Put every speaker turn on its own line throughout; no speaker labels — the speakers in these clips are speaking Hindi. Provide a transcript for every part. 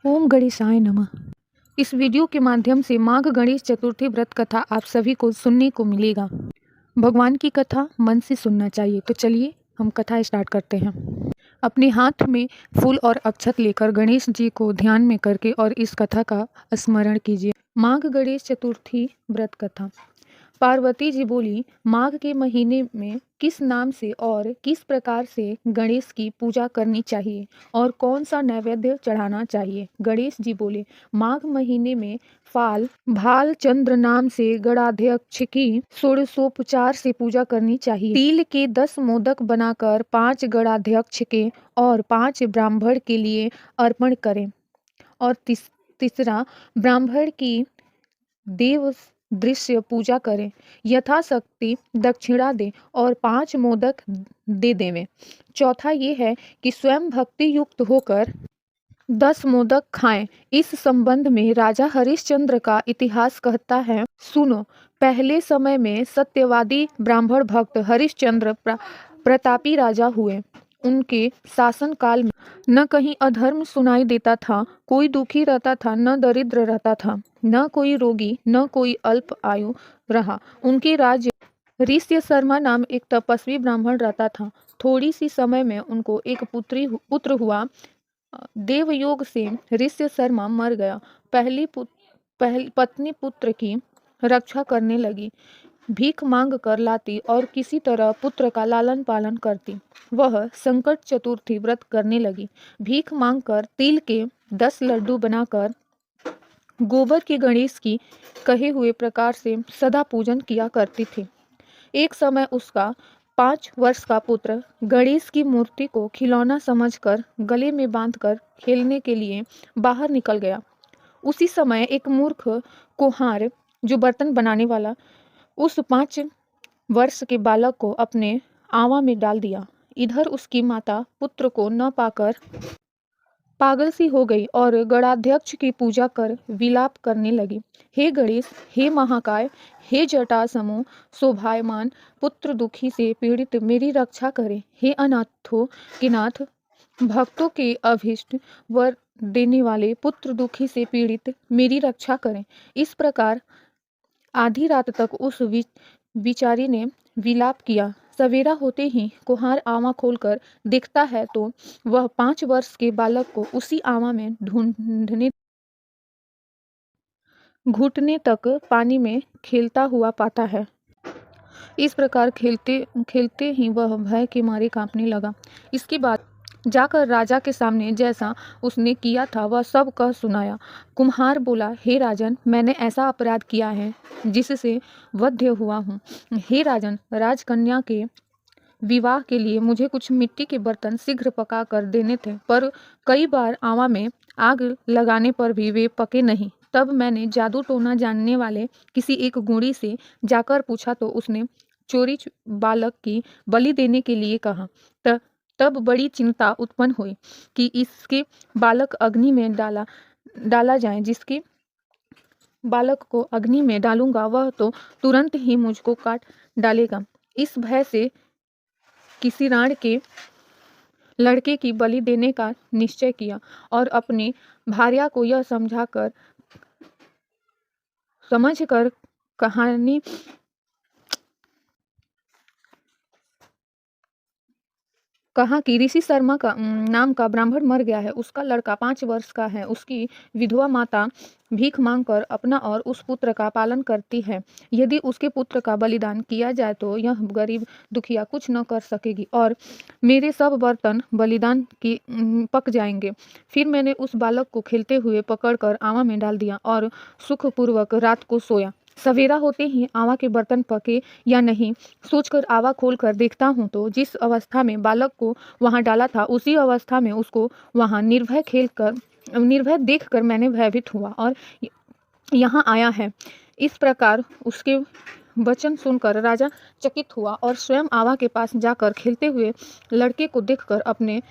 ओम गणेशाय नमः। इस वीडियो के माध्यम से माघ गणेश चतुर्थी व्रत कथा आप सभी को सुनने को मिलेगा। भगवान की कथा मन से सुनना चाहिए। तो चलिए हम कथा स्टार्ट करते हैं। अपने हाथ में फूल और अक्षत लेकर गणेश जी को ध्यान में करके और इस कथा का स्मरण कीजिए। माघ गणेश चतुर्थी व्रत कथा। पार्वती जी बोली, माघ के महीने में किस नाम से और किस प्रकार से गणेश की पूजा करनी चाहिए और कौन सा नैवेद्य चढ़ाना चाहिए। गणेश जी बोले, माघ महीने में भाल चंद्र नाम से गणाध्यक्ष की षोडशोपचार से पूजा करनी चाहिए। तिल के 10 मोदक बनाकर 5 गणाध्यक्ष के और 5 ब्राह्मण के लिए अर्पण करें और तीसरा ब्राह्मण की देव दृश्य पूजा करें, यथाशक्ति दक्षिणा दें और 5 मोदक दे देवें। चौथा ये है कि स्वयं भक्ति युक्त होकर 10 मोदक खाएं। इस संबंध में राजा हरिश्चंद्र का इतिहास कहता है, सुनो। पहले समय में सत्यवादी ब्राह्मण भक्त हरिश्चंद्र प्रतापी राजा हुए। उनके शासन काल में न कहीं अधर्म सुनाई देता था, कोई दुखी रहता था, न दरिद्र रहता था, न कोई रोगी, न कोई अल्प आयु रहा। उनके राज्य ऋष्य शर्मा नाम एक तपस्वी ब्राह्मण रहता था। थोड़ी सी समय में उनको एक पुत्र हुआ। देवयोग से ऋष्य शर्मा मर गया। पहली पत्नी पुत्र की रक्षा करने लगी, भीख मांग कर लाती और किसी तरह पुत्र का लालन पालन करती। वह संकट चतुर्थी व्रत करने लगी। भीख मांगकर तिल के 10 लड्डू बनाकर गोबर के गणेश की कहे हुए प्रकार से सदा पूजन किया करती थी। एक समय उसका 5 वर्ष का पुत्र गणेश की मूर्ति को खिलौना समझकर गले में बांधकर खेलने के लिए बाहर निकल गया। उसी समय एक मूर्ख कुम्हार, जो बर्तन बनाने वाला, उस 5 वर्ष के बालक को अपने आवा में डाल दिया। इधर उसकी माता पुत्र को न पाकर पागल सी हो गई और गणाध्यक्ष की पूजा कर विलाप करने लगी। हे गणेश, हे महाकाय, हे जटा समूह शोभायमान, पुत्र दुखी से पीड़ित मेरी रक्षा करें। हे अनाथों के नाथ, भक्तों के अभीष्ट वर देने वाले, पुत्र दुखी से पीड़ित मेरी रक्षा करें। इस प्रकार आधी रात तक उस बिचारी ने विलाप किया। सवेरा होते ही कुम्हार आवा खोलकर देखता है तो वह 5 वर्ष के बालक को उसी आवा में घुटने तक पानी में खेलता हुआ पाता है। इस प्रकार खेलते खेलते ही वह भय के मारे कांपने लगा। इसके बाद जाकर राजा के सामने जैसा उसने किया था वह सब कह सुनाया। कुम्हार बोला, हे राजन, मैंने ऐसा अपराध किया है जिससे वध्य हुआ हूँ। हे राजन, राजकन्या के विवाह के लिए मुझे कुछ मिट्टी के बर्तन शीघ्र पका कर देने थे, पर कई बार आवा में आग लगाने पर भी वे पके नहीं। तब मैंने जादू टोना जानने वाले किसी एक गुणी से जाकर पूछा तो उसने चोरी बालक की बलि देने के लिए कहा। तब बड़ी चिंता उत्पन्न हुई कि इसके बालक अग्नि में डाला जाए। जिसके बालक को अग्नि में डालूंगा वह तो तुरंत ही मुझको काट डालेगा। इस भय से किसी राण के लड़के की बलि देने का निश्चय किया और अपनी भार्या को यह समझकर कहा कि ऋषि शर्मा का नाम का ब्राह्मण मर गया है। उसका लड़का 5 वर्ष का है। उसकी विधवा माता भीख मांगकर अपना और उस पुत्र का पालन करती है। यदि उसके पुत्र का बलिदान किया जाए तो यह गरीब दुखिया कुछ न कर सकेगी और मेरे सब बर्तन बलिदान की पक जाएंगे। फिर मैंने उस बालक को खेलते हुए पकड़कर आवा में डाल दिया और सुखपूर्वक रात को सोया। सवेरा होते ही आवा के बर्तन पके या नहीं सोचकर आवा खोलकर देखता हूँ तो जिस अवस्था में बालक को वहाँ डाला था उसी अवस्था में उसको वहाँ निर्भय देखकर मैंने भयभीत हुआ और यहाँ आया है। इस प्रकार उसके वचन सुनकर राजा चकित हुआ और स्वयं आवा के पास जाकर खेलते हुए लड़के को देखकर अपने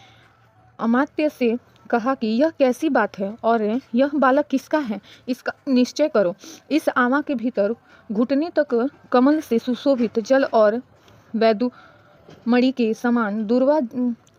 अमात्य से कहा कि यह कैसी बात है और यह बालक किसका है, इसका निश्चय करो। इस आवा के भीतर घुटने तक कमल से सुशोभित जल और वैदुमणि के समान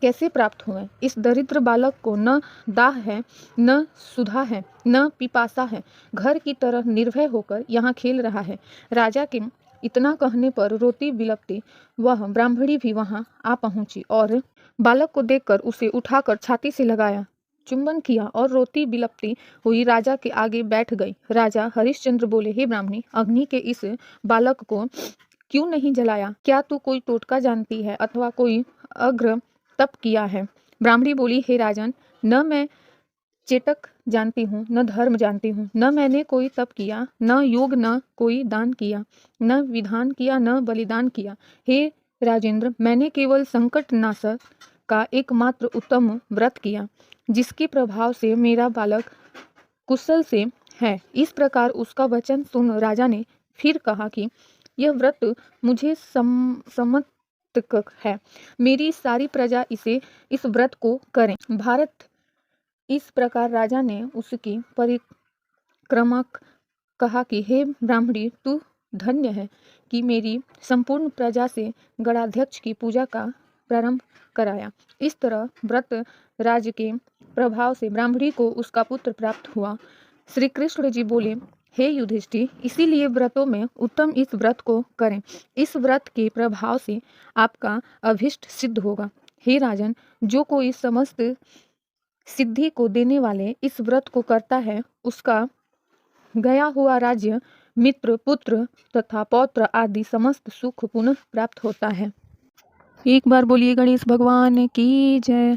कैसे प्राप्त हुए? इस दरिद्र बालक को न दाह है, न सुधा है, न पिपासा है, घर की तरह निर्भय होकर यहाँ खेल रहा है। राजा के इतना कहने पर रोती बिलपती वह ब्राह्मणी भी वहाँ आ पहुंची और बालक को देखकर उसे उठाकर छाती से लगाया, चुंबन किया और रोती बिलपती हुई राजा के आगे बैठ गई। राजा हरिश्चंद्र बोले, हे ब्राह्मणी, अग्नि के इस बालक को क्यों नहीं जलाया? क्या तू कोई टोटका जानती है अथवा कोई अग्र तप किया है? ब्राह्मणी बोली, हे राजन, न मैं चेटक जानती हूँ, न धर्म जानती हूँ, न मैंने कोई तप किया, न योग, न कोई दान किया, न विधान किया, न बलिदान किया। हे राजेंद्र, मैंने केवल संकट नाशक का एकमात्र उत्तम व्रत किया, जिसके प्रभाव से मेरा बालक कुशल से है। इस प्रकार उसका वचन सुन राजा ने फिर कहा कि यह व्रत मुझे सम्मत है, मेरी सारी प्रजा इस व्रत को करें। भारत इस प्रकार राजा ने उसकी परिक्रमा कहा कि हे ब्राह्मणी, तू धन्य है कि मेरी संपूर्ण प्रजा से गणाध्यक्ष की पूजा का प्रारंभ कराया। इस तरह व्रत राज के प्रभाव से ब्राह्मणी को उसका पुत्र प्राप्त हुआ। श्री कृष्ण जी बोले, हे युधिष्ठिर, इसीलिए व्रतों में उत्तम इस व्रत को करें। इस व्रत के प्रभाव से आपका अभिष्ट सिद्ध होगा। हे राजन, जो कोई समस्त सिद्धि को देने वाले इस व्रत को करता है, उसका गया हुआ राज्य, मित्र, पुत्र तथा पौत्र आदि समस्त सुख पुनः प्राप्त होता है। एक बार बोलिए गणेश भगवान की जय।